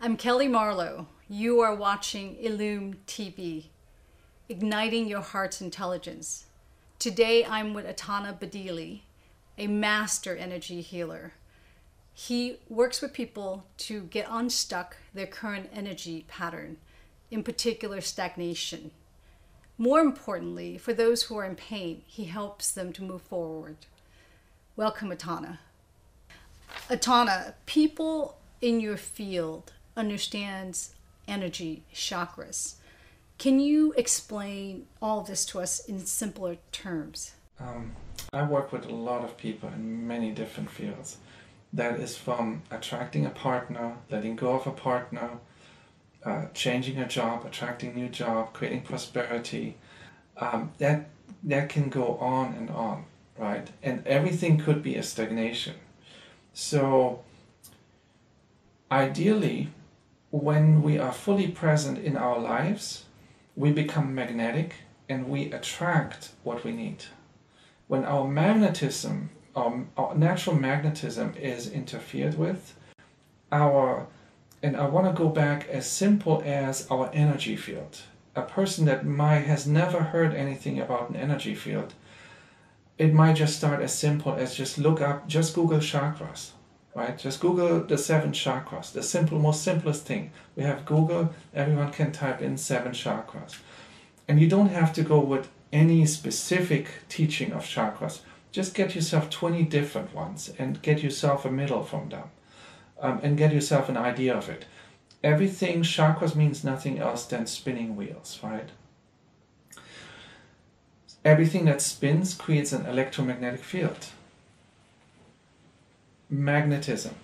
I'm Kelly Marlowe. You are watching Illume TV, igniting your heart's intelligence. Today I'm with Ataana Badilli, a master energy healer. He works with people to get unstuck their current energy pattern, in particular stagnation. More importantly, for those who are in pain, he helps them to move forward. Welcome, Ataana. Ataana, people in your field understands energy chakras. Can you explain all this to us in simpler terms? I work with a lot of people in many different fields. That is from attracting a partner, letting go of a partner, changing a job, attracting a new job, creating prosperity. That can go on, right? And everything could be a stagnation. So ideally, when we are fully present in our lives, we become magnetic and we attract what we need. When our magnetism, our natural magnetism is interfered with, and I want to go back as simple as our energy field. A person that has never heard anything about an energy field, it might just start as simple as just Google chakras, right? Just Google the 7 chakras, the most simplest thing. We have Google, everyone can type in 7 chakras. And you don't have to go with any specific teaching of chakras. Just get yourself 20 different ones and get yourself a middle from them. And get yourself an idea of it. Everything, chakras means nothing else than spinning wheels, right? Everything that spins creates an electromagnetic field. Magnetism.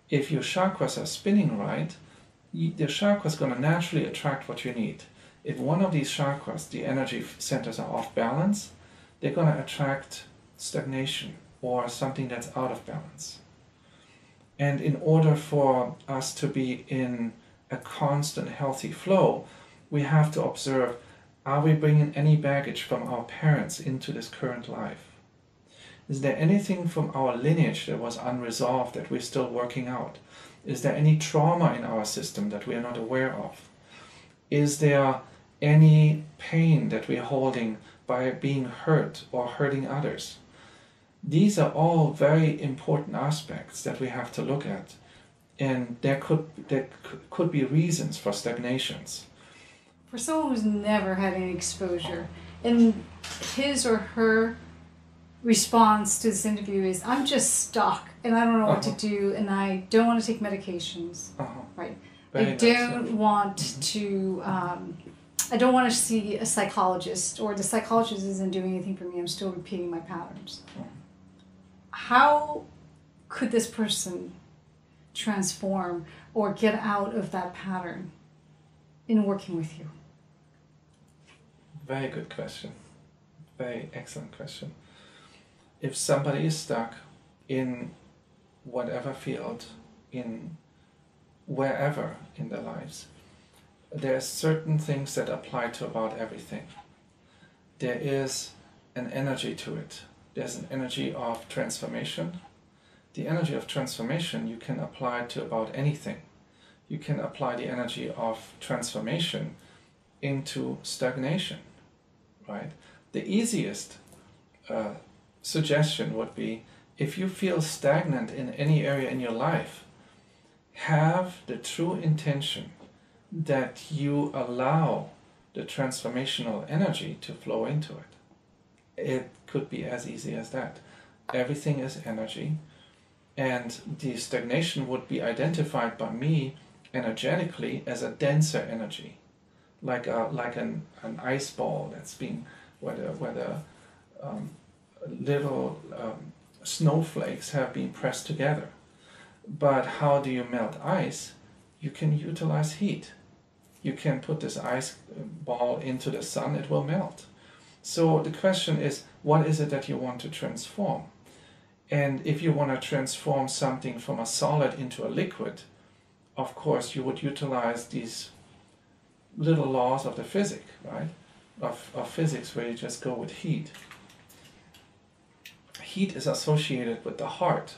If your chakras are spinning right, the chakra is going to naturally attract what you need. If one of these chakras, the energy centers, are off balance, they're going to attract stagnation or something that's out of balance. And in order for us to be in a constant healthy flow, we have to observe, are we bringing any baggage from our parents into this current life? Is there anything from our lineage that was unresolved that we're still working out? Is there any trauma in our system that we are not aware of? Is there any pain that we're holding by being hurt or hurting others? These are all very important aspects that we have to look at, and there could be reasons for stagnations. For someone who's never had any exposure, and his or her response to this interview is, I'm just stuck and I don't know what to do, and I don't want to take medications, right? I don't want to I don't want to see a psychologist, or the psychologist isn't doing anything for me, I'm still repeating my patterns. How could this person transform or get out of that pattern in working with you? Very good question. Very excellent question. If somebody is stuck in whatever field, in wherever in their lives, there are certain things that apply to about everything. There is an energy to it. There's an energy of transformation. The energy of transformation you can apply to about anything. You can apply the energy of transformation into stagnation, right? The easiest suggestion would be, if you feel stagnant in any area in your life, have the true intention that you allow the transformational energy to flow into it. It could be as easy as that. Everything is energy, and the stagnation would be identified by me energetically as a denser energy, like an ice ball that's being, where the little snowflakes have been pressed together. But how do you melt ice? You can utilize heat. You can put this ice ball into the sun, it will melt. So the question is, what is it that you want to transform? And if you want to transform something from a solid into a liquid, of course you would utilize these little laws of the physics, right? Of physics, where you just go with heat. Heat is associated with the heart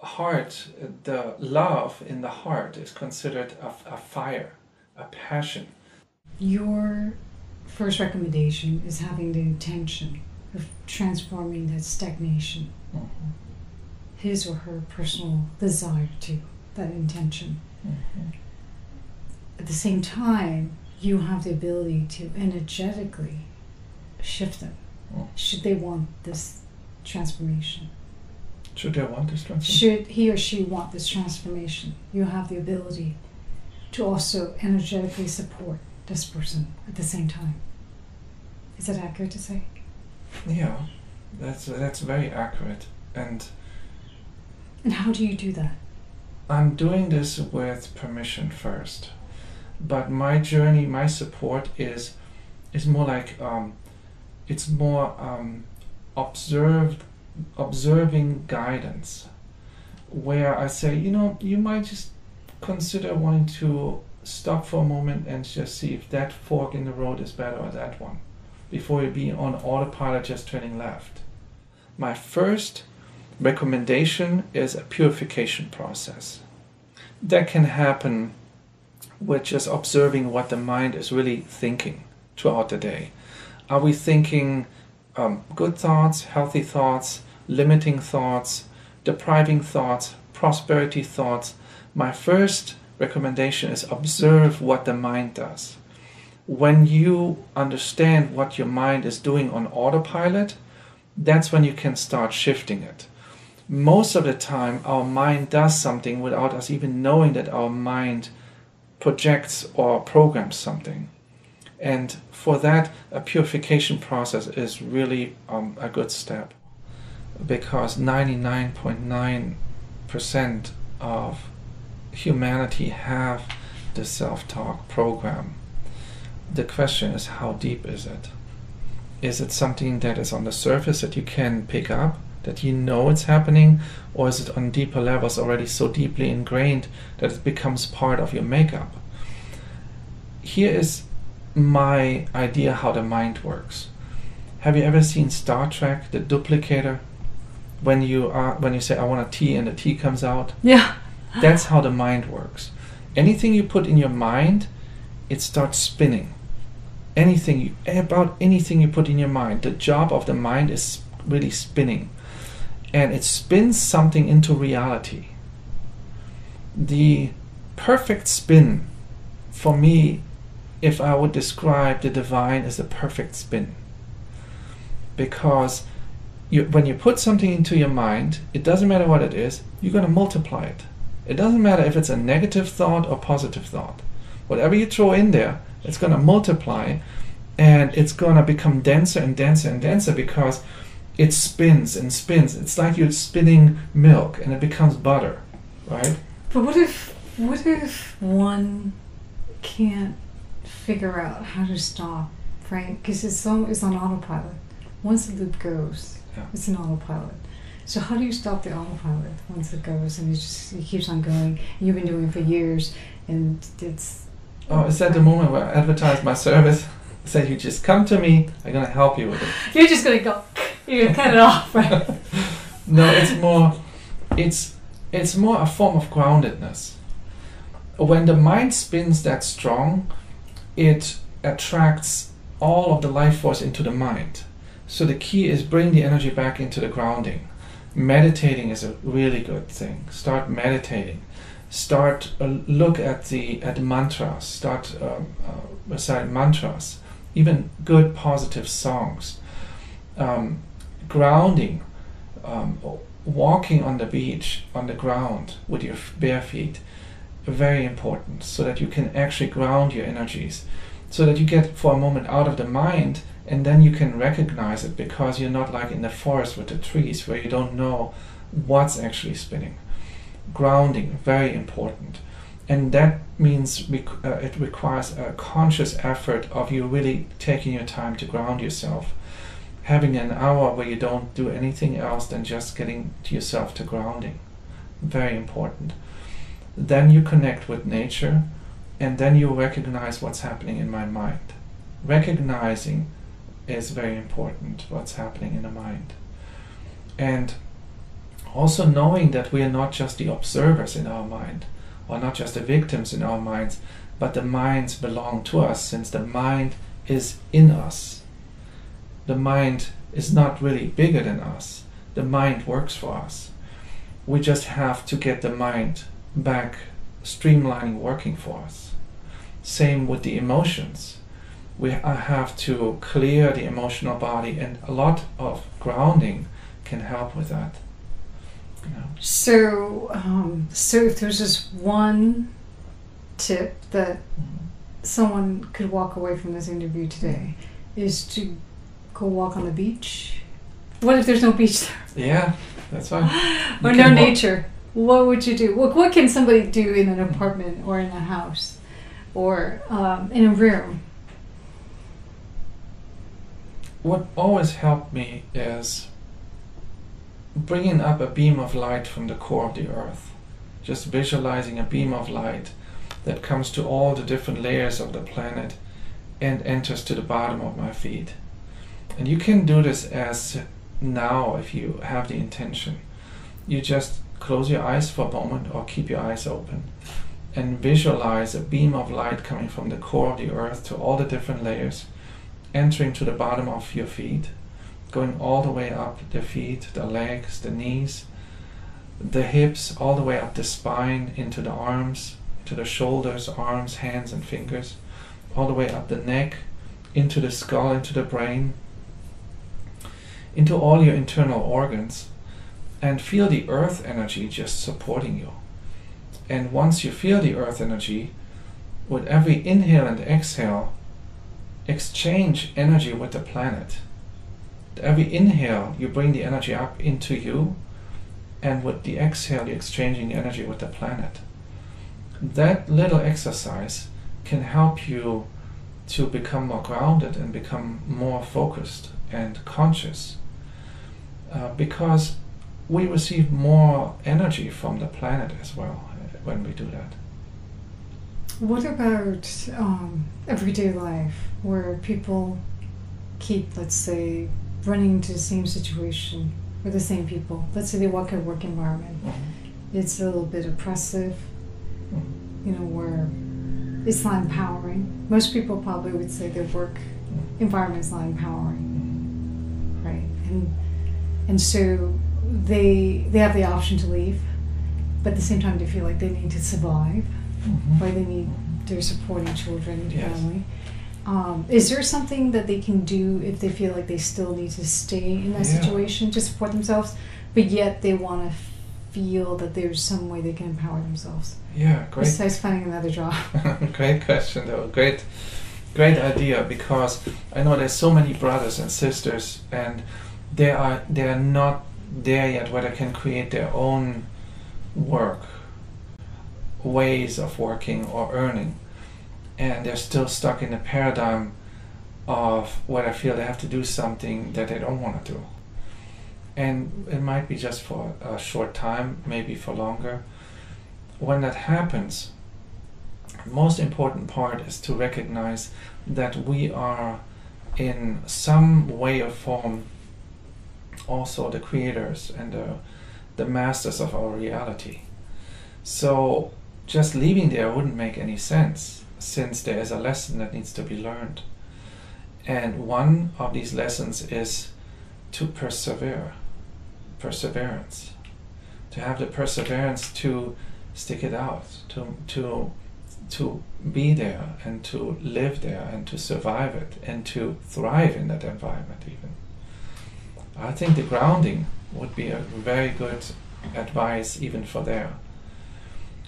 heart, the love in the heart is considered a fire, a passion. Your first recommendation is having the intention of transforming that stagnation, Mm-hmm. his or her personal desire to, that intention. Mm-hmm. At the same time, you have the ability to energetically shift them. Mm. Should they want this transformation? Should they want this transformation? Should he or she want this transformation, you have the ability to also energetically support this person at the same time. Is that accurate to say? Yeah, that's very accurate. And how do you do that? I'm doing this with permission first. But my journey, my support is more like it's more observing guidance, where I say, you might just consider wanting to stop for a moment and just see if that fork in the road is better or that one, before you be on autopilot just turning left. My first recommendation is a purification process. That can happen with just observing what the mind is really thinking throughout the day. Are we thinking good thoughts, healthy thoughts, limiting thoughts, depriving thoughts, prosperity thoughts? My first recommendation is observe what the mind does. When you understand what your mind is doing on autopilot, that's when you can start shifting it. Most of the time, our mind does something without us even knowing that our mind projects or programs something. And for that, a purification process is really a good step, because 99.9% of humanity have the self-talk program. The question is, how deep is it? Is it something that is on the surface that you can pick up, that you know it's happening, or is it on deeper levels already so deeply ingrained that it becomes part of your makeup? Here is my idea how the mind works. Have you ever seen Star Trek, the duplicator? When you say, I want a tea, and the tea comes out? Yeah. That's how the mind works. Anything you put in your mind, it starts spinning. About anything you put in your mind, the job of the mind is really spinning. And it spins something into reality. The perfect spin, for me, if I would describe the divine as a perfect spin. Because when you put something into your mind, it doesn't matter what it is, you're going to multiply it. It doesn't matter if it's a negative thought or positive thought. Whatever you throw in there, it's going to multiply, and it's going to become denser and denser and denser, because it spins and spins. It's like you're spinning milk and it becomes butter, right? But what if one can't figure out how to stop, right? Because it's on autopilot. Once the loop goes, Yeah. It's an autopilot. So how do you stop the autopilot once it goes and it keeps on going? You've been doing it for years, and it's... Oh, is that the moment where I advertise my service? I said, you just come to me, I'm going to help you with it. You're just going to go, you're going to cut it off, right? No, it's more a form of groundedness. When the mind spins that strong, it attracts all of the life force into the mind. So the key is bring the energy back into the grounding. Meditating is a really good thing. Start meditating. Start look at the mantras. Start recite mantras. Even good positive songs. Grounding. Walking on the beach, on the ground with your bare feet. Very important, so that you can actually ground your energies, so that you get for a moment out of the mind, and then you can recognize it, because you're not like in the forest with the trees where you don't know what's actually spinning. Grounding, very important, and that means it requires a conscious effort of you really taking your time to ground yourself, having an hour where you don't do anything else than just getting yourself to grounding. Very important. Then you connect with nature, and then you recognize what's happening in my mind. Recognizing is very important, what's happening in the mind. And Also knowing that we are not just the observers in our mind, or not just the victims in our minds, but the minds belong to us, since the mind is in us. The mind is not really bigger than us. The mind works for us. We just have to get the mind back streamlining, working for us. Same with the emotions. We have to clear the emotional body, and a lot of grounding can help with that. You know? So if there's just one tip that someone could walk away from this interview today, is to go walk on the beach. What if there's no beach there? Yeah, that's fine. Or no nature. What would you do? What can somebody do in an apartment or in a house or in a room? What always helped me is bringing up a beam of light from the core of the earth. Just visualizing a beam of light that comes to all the different layers of the planet and enters to the bottom of my feet. And you can do this as now if you have the intention. You just close your eyes for a moment or keep your eyes open and visualize a beam of light coming from the core of the earth to all the different layers, entering to the bottom of your feet, going all the way up the feet, the legs, the knees, the hips, all the way up the spine, into the arms, to the shoulders, arms, hands and fingers, all the way up the neck, into the skull, into the brain, into all your internal organs, and feel the earth energy just supporting you. And once you feel the earth energy, with every inhale and exhale, exchange energy with the planet. Every inhale, you bring the energy up into you, and with the exhale, you're exchanging energy with the planet. That little exercise can help you to become more grounded and become more focused and conscious, because we receive more energy from the planet as well when we do that. What about everyday life, where people keep, let's say, running into the same situation with the same people? Let's say they walk in a work environment. It's a little bit oppressive, you know, where it's not empowering. Most people probably would say their work environment is not empowering, right? And so they have the option to leave, but at the same time they feel like they need to survive, right? They're supporting children and family. Is there something that they can do if they feel like they still need to stay in that situation to support themselves, but yet they want to feel that there's some way they can empower themselves? Yeah, great. Besides finding another job. Great question, though. Great idea, because I know there's so many brothers and sisters, and they are not there yet where they can create their own work, ways of working or earning. And they're still stuck in the paradigm of where I feel they have to do something that they don't want to do. And it might be just for a short time, maybe for longer. When that happens, the most important part is to recognize that we are in some way or form also the creators and the masters of our reality. So just leaving there wouldn't make any sense, since there is a lesson that needs to be learned. And one of these lessons is to persevere. Perseverance. To have the perseverance to stick it out, to be there and to live there and to survive it and to thrive in that environment even. I think the grounding would be a very good advice even for there,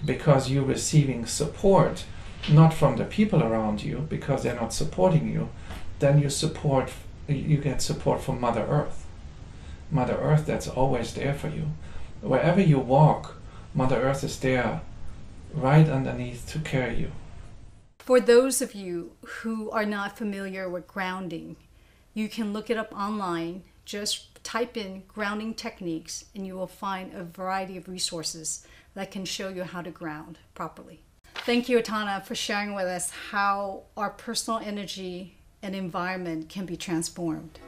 because you're receiving support not from the people around you because they're not supporting you. Then you get support from Mother Earth. Mother Earth, that's always there for you. Wherever you walk, Mother Earth is there right underneath to carry you. For those of you who are not familiar with grounding, you can look it up online. Just type in grounding techniques and you will find a variety of resources that can show you how to ground properly. Thank you, Ataana, for sharing with us how our personal energy and environment can be transformed.